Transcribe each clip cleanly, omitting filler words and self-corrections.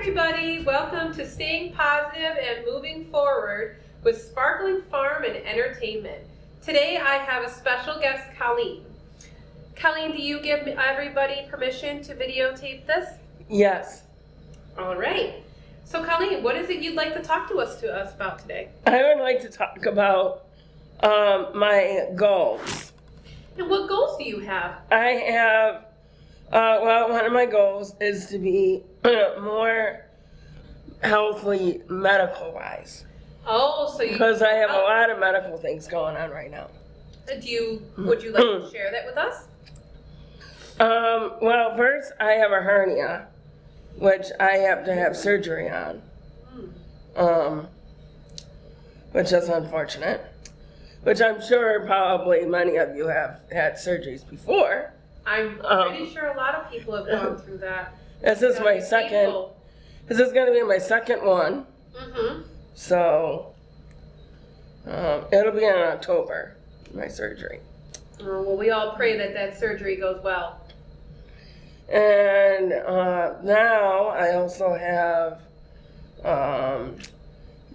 everybody. Welcome to Staying Positive and Moving Forward with Sparkling Farm and Entertainment. Today I have a special guest, Colleen. Colleen, do you give everybody permission to videotape this? Yes. All right. So Colleen, what is it you'd like to talk to us about today? I would like to talk about my goals. And what goals do you have? I have, one of my goals is to be more healthy medical-wise. Oh, so you... Because I have a lot of medical things going on right now. Would you like to share that with us? First I have a hernia, which I have to have surgery on. Which is unfortunate. Which I'm sure probably many of you have had surgeries before. I'm pretty sure a lot of people have gone through that. This is my second. This is going to be my second one. Mm-hmm. So, it'll be in October, my surgery. Oh, well, we all pray that surgery goes well. And now I also have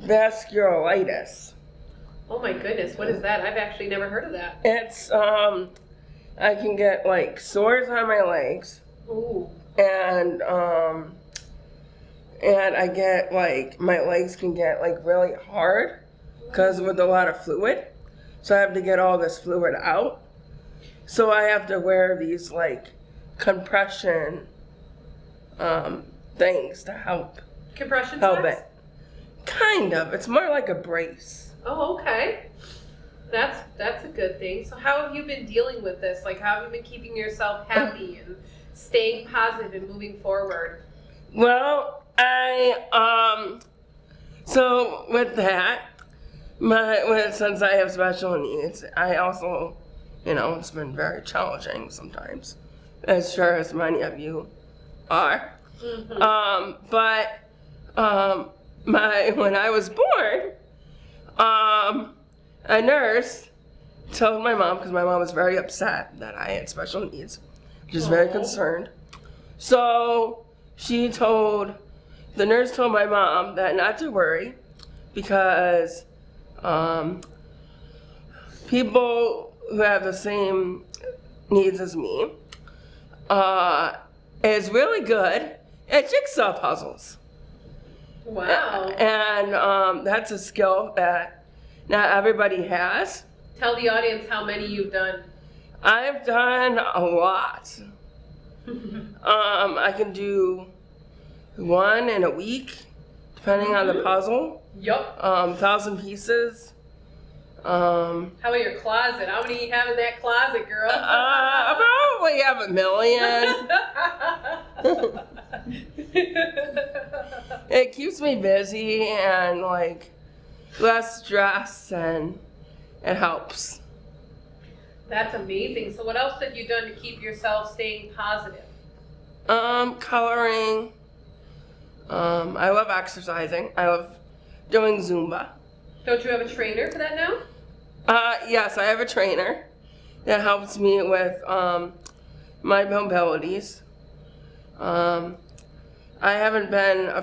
vasculitis. Oh my goodness, what is that? I've actually never heard of that. It's, I can get like sores on my legs. Ooh. And I get like, my legs can get like really hard because with a lot of fluid. So I have to get all this fluid out. So I have to wear these like compression things to help. Compression help socks? it. Kind of. It's more like a brace. Oh, okay. That's a good thing. So how have you been dealing with this? Like, how have you been keeping yourself happy and staying positive and moving forward? Well, so with that, since I have special needs, I also, it's been very challenging sometimes, as sure as many of you are. Mm-hmm. When I was born, a nurse told my mom, because my mom was very upset that I had special needs, she was very concerned. So the nurse told my mom that not to worry because people who have the same needs as me is really good at jigsaw puzzles. Wow. And that's a skill that not everybody has. Tell the audience how many you've done. I've done a lot. I can do one in a week, depending on the puzzle. Yup. 1,000 pieces. How about your closet? How many you have in that closet, girl? I probably have 1 million. It keeps me busy and like less stress, and it helps. That's amazing. So what else have you done to keep yourself staying positive? Coloring. I love exercising. I love doing Zumba. Don't you have a trainer for that now? Yes, I have a trainer that helps me with my mobilities. I haven't been I'm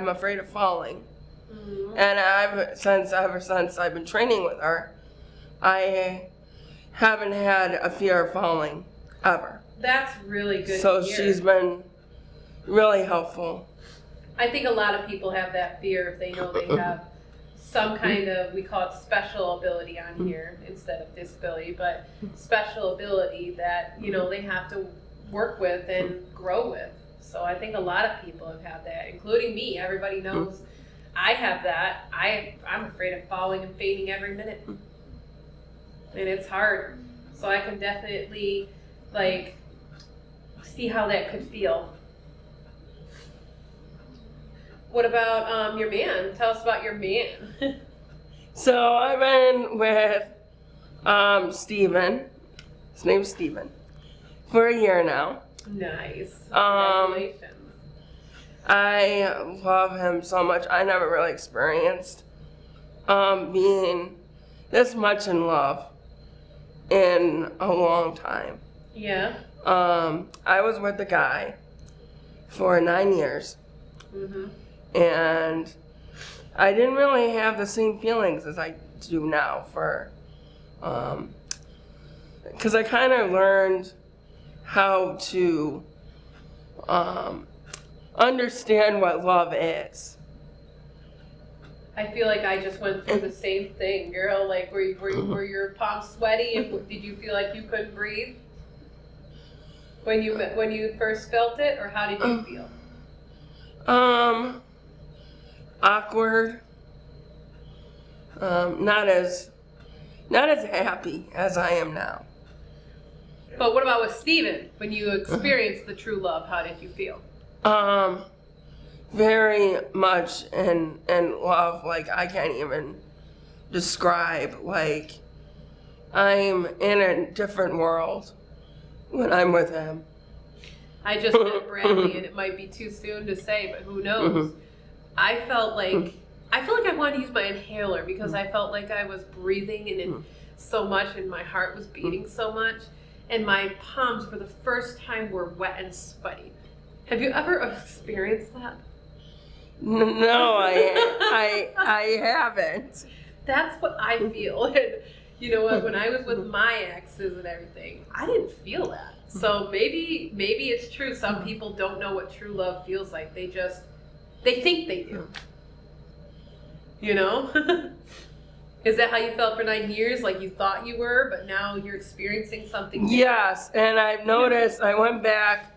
afraid of falling. Mm-hmm. And ever since I've been training with her, I haven't had a fear of falling ever. That's really good So to hear. she's been really helpful. I think a lot of people have that fear if they know they have some kind of, we call it special ability on here instead of disability, but special ability that, they have to work with and grow with. So I think a lot of people have had that, including me. Everybody knows I have that. I'm afraid of falling and fainting every minute. And it's hard. So I can definitely, see how that could feel. What about your man? Tell us about your man. So I've been with Steven. His name's Steven. For a year now. Nice. Congratulations. I love him so much. I never really experienced being this much in love in a long time. Yeah. I was with a guy for 9 years. Mm-hmm. And I didn't really have the same feelings as I do now because I kind of learned how to understand what love is. I feel like I just went through the same thing, girl. Like, were your palms sweaty, and did you feel like you couldn't breathe when you first felt it, or how did you feel? Awkward. Not as happy as I am now. But what about with Steven? When you experienced the true love, how did you feel? Very much in love. Like, I can't even describe. Like, I'm in a different world when I'm with him. I just met Bradley, and it might be too soon to say, but who knows? I feel like I wanted to use my inhaler because I felt like I was breathing in it so much, and my heart was beating so much, and my palms for the first time were wet and sweaty. Have you ever experienced that? No, I haven't. That's what I feel. And you know what? When I was with my exes and everything, I didn't feel that. So maybe it's true. Some people don't know what true love feels like. They think they do. You know? Is that how you felt for 9 years? Like you thought you were, but now you're experiencing something different? Yes, and I've noticed, I went back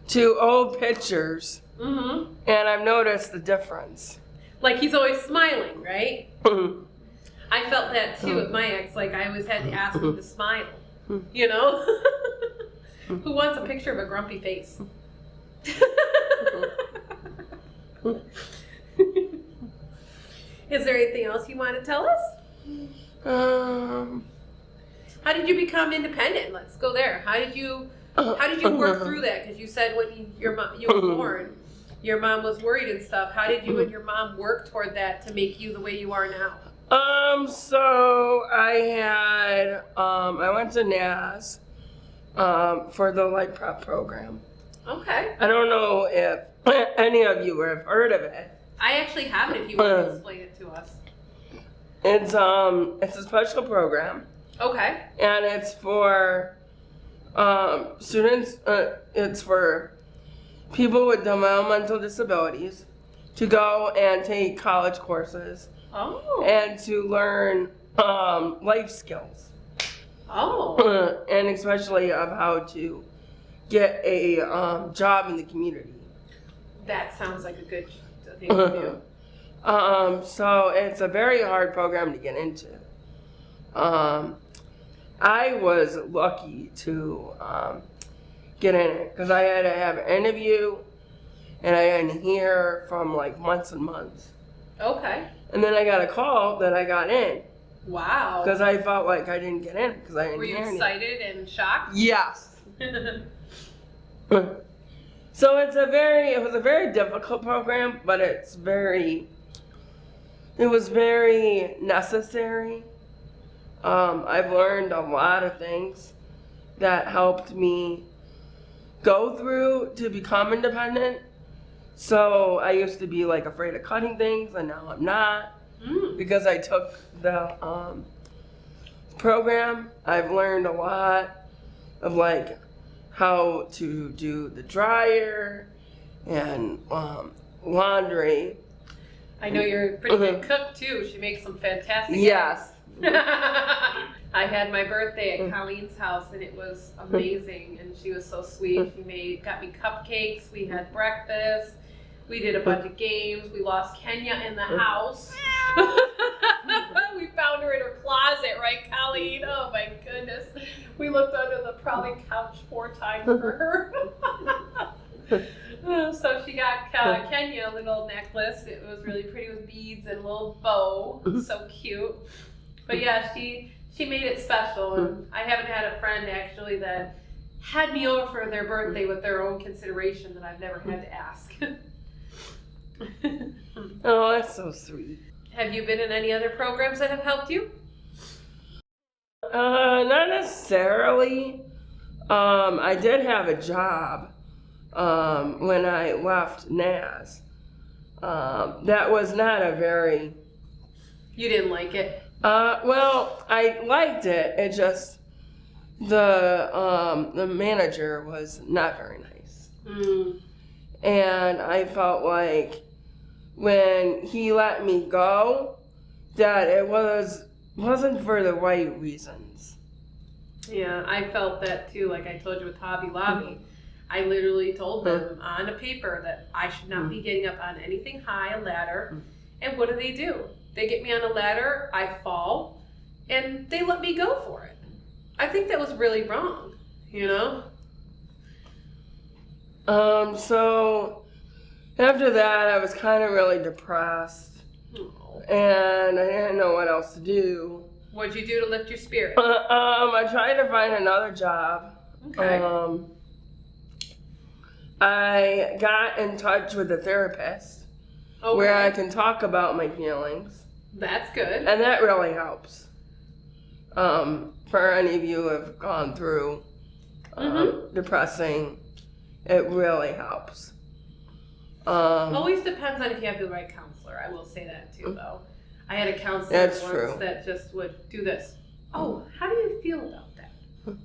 to old pictures, and I've noticed the difference. Like he's always smiling, right? I felt that too with my ex. Like I always had to ask him to smile. You know? Who wants a picture of a grumpy face? Is there anything else you want to tell us? How did you become independent? Let's go there. How did you work through that? Because you said when you were born, your mom was worried and stuff. How did you and your mom work toward that to make you the way you are now? So I went to NAS for the Light Prep program. Okay. I don't know if any of you have heard of it. I actually haven't. If you want to explain it to us. It's a special program. Okay. And it's for students. It's for people with developmental disabilities to go and take college courses. Oh. And to learn life skills. Oh. And especially of how to get a job in the community. That sounds like a good thing to do. So it's a very hard program to get into. I was lucky to get in it because I had to have an interview, and I didn't hear from like months and months. Okay. And then I got a call that I got in. Wow. Because I felt like I didn't get in because I didn't Were you hear excited and shocked? Yes. So it was a very difficult program, but it was very necessary. I've learned a lot of things that helped me go through to become independent. So I used to be like afraid of cutting things, and now I'm not because I took the program. I've learned a lot of like how to do the dryer and laundry. I know you're a pretty good cook too. She makes some fantastic. Yes. I had my birthday at Colleen's house, and it was amazing, and she was so sweet. She got me cupcakes. We had breakfast. We did a bunch of games. We lost Kenya in the house. We found her in her closet, right, Colleen? Oh my goodness. We looked under the probably couch 4 times for her. So she got Kenya a little necklace. It was really pretty with beads and a little bow. So cute. But yeah, she made it special. And I haven't had a friend actually that had me over for their birthday with their own consideration that I've never had to ask. Oh, that's so sweet. Have you been in any other programs that have helped you? Not necessarily. I did have a job when I left NAS. that was not a very, You didn't like it? well, I liked it. It just, the manager was not very nice. Mm. And I felt like when he let me go, that it wasn't for the right reasons. Yeah, I felt that too. Like I told you with Hobby Lobby, I literally told them on a paper that I should not be getting up on anything high, a ladder. And what do? They get me on a ladder, I fall, and they let me go for it. I think that was really wrong, you know? So after that, I was kind of really depressed, Oh. and I didn't know what else to do. What'd you do to lift your spirit? I tried to find another job. Okay. I got in touch with a therapist where I can talk about my feelings, That's good. and that really helps. For any of you who have gone through depressing, it really helps. Always depends on if you have the right counselor. I will say that too, though. I had a counselor That's once true. that just would do this. Oh, how do you feel about that?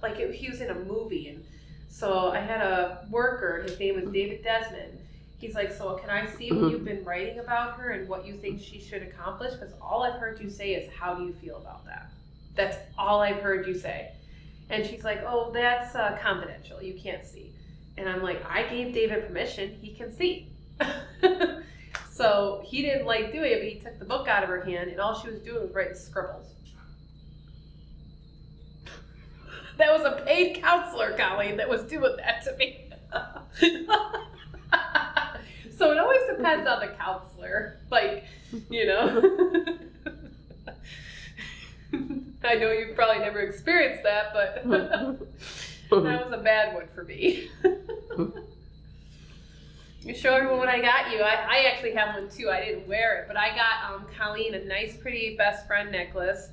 Like he was in a movie, and so I had a worker. His name was David Desmond. He's like, so can I see what you've been writing about her and what you think she should accomplish? Because all I've heard you say is, how do you feel about that? That's all I've heard you say. And she's like, oh, that's confidential. You can't see. And I'm like, I gave David permission. He can see. So he didn't like doing it, but he took the book out of her hand, and all she was doing was writing scribbles. That was a paid counselor, Colleen, that was doing that to me. So it always depends on the counselor. Like, you know. I know you've probably never experienced that, but that was a bad one for me. You show everyone what I got you. I actually have one too. I didn't wear it, but I got Colleen a nice, pretty best friend necklace.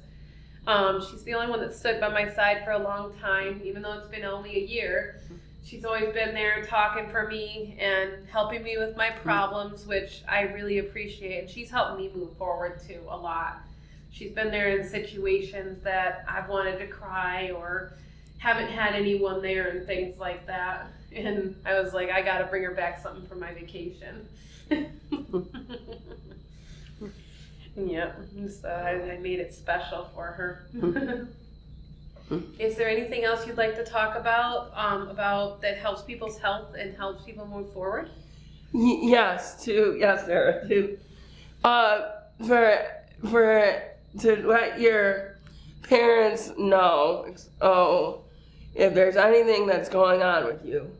She's the only one that stood by my side for a long time, even though it's been only a year. She's always been there talking for me and helping me with my problems, which I really appreciate. And she's helped me move forward too a lot. She's been there in situations that I've wanted to cry or haven't had anyone there and things like that. And I was like, I gotta bring her back something for my vacation. Yep, so I made it special for her. Is there anything else you'd like to talk about that helps people's health and helps people move forward? Yes, Sarah, to let your parents know, if there's anything that's going on with you,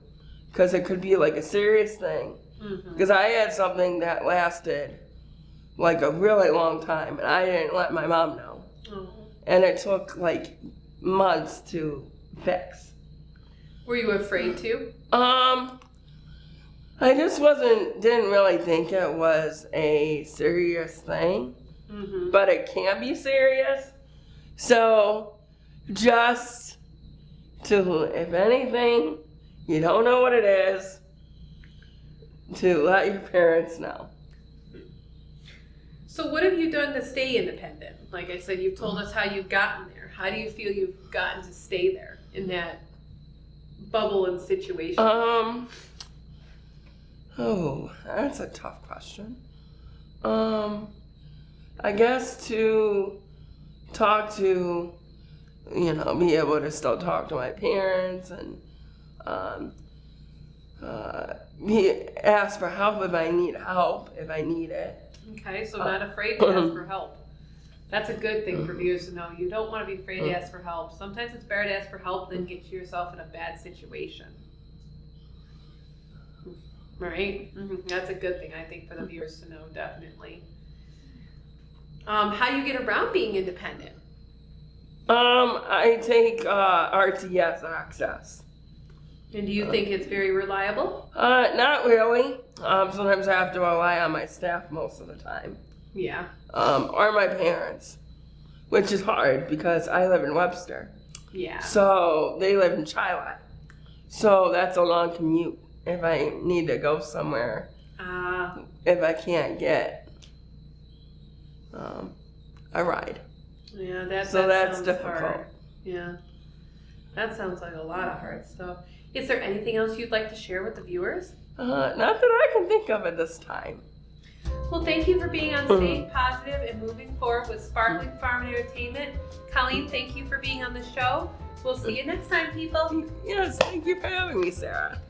because it could be like a serious thing. Because I had something that lasted like a really long time, and I didn't let my mom know. And it took like months to fix. Were you afraid to? I just didn't really think it was a serious thing, but it can be serious. So just to, if anything, you don't know what it is, to let your parents know. So what have you done to stay independent? Like I said, you've told us how you've gotten there. How do you feel you've gotten to stay there in that bubble and situation? That's a tough question. I guess to talk to, be able to still talk to my parents and ask for help if I need it. Okay, so not afraid to ask for help. That's a good thing for viewers to know. You don't want to be afraid to ask for help. Sometimes it's better to ask for help than get yourself in a bad situation. Right? That's a good thing, I think, for the viewers to know, definitely. How do you get around being independent? I take RTS Access. And do you think it's very reliable? Not really. Sometimes I have to rely on my staff most of the time. Yeah. Or my parents, which is hard because I live in Webster. Yeah. So they live in Chilot. So that's a long commute if I need to go somewhere. if I can't get a ride. Yeah, That's sounds difficult. hard. Yeah. That sounds like a lot of hard stuff. Is there anything else you'd like to share with the viewers? Not that I can think of at this time. Well, thank you for being on Staying Positive and moving forward with Sparkling Farm and Entertainment. Colleen, thank you for being on the show. We'll see you next time, people. Yes, thank you for having me, Sarah.